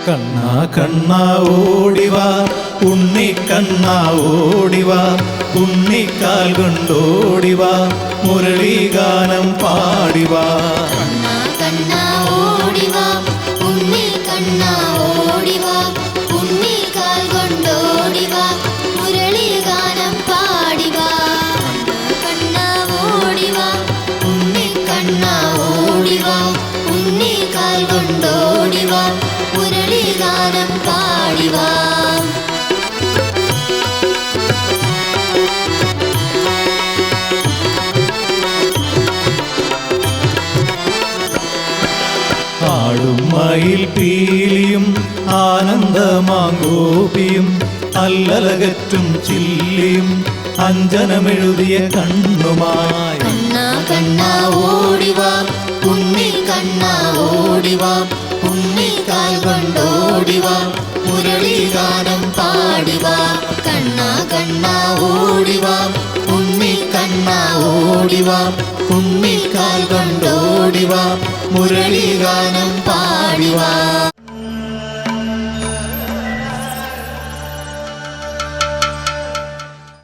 കണ്ണാ കണ്ണാ ഓടിവാ ഉണ്ണിക്കണ്ണാ ഓടിവാ ഉണ്ണിക്കാൽ കൊണ്ടോടിവാ മുരളീഗാനം പാടിവാ. കണ്ണാ കണ്ണാ ഓടിവാ ഉണ്ണിക്കണ്ണാ ഓടിവാ ഉണ്ണിക്കാൽ കൊണ്ടോടിവാ മുരളീഗാനം പാടിവാ. കണ്ണാ ഓടിവാ ഉണ്ണിക്കണ്ണാ ഓടിവാ ഉണ്ണിക്കാൽ കൊണ്ടോടിവാ മുരളീഗാനം പാടിവാ. ആടും മയിൽ പീലിയും ആനന്ദമാഗോപിയും അല്ലലകറ്റും ചില്ലിയും അഞ്ജനമെഴുതിയ കണ്ണുമായി. കണ്ണാ കണ്ണാ ഓടിവാ ഉണ്ണിക്കണ്ണാ ഓടിവാ ഉണ്ണിക്കാൽ കൊണ്ടോടിവാ മുരളീഗാനം പാടിവാ. കണ്ണാ കണ്ണാ ഓടിവാ ഉണ്ണിക്കണ്ണാ ഓടിവാ ഉണ്ണിക്കാൽ കൊണ്ടോടിവാ മുരളീഗാനം പാടിവാ.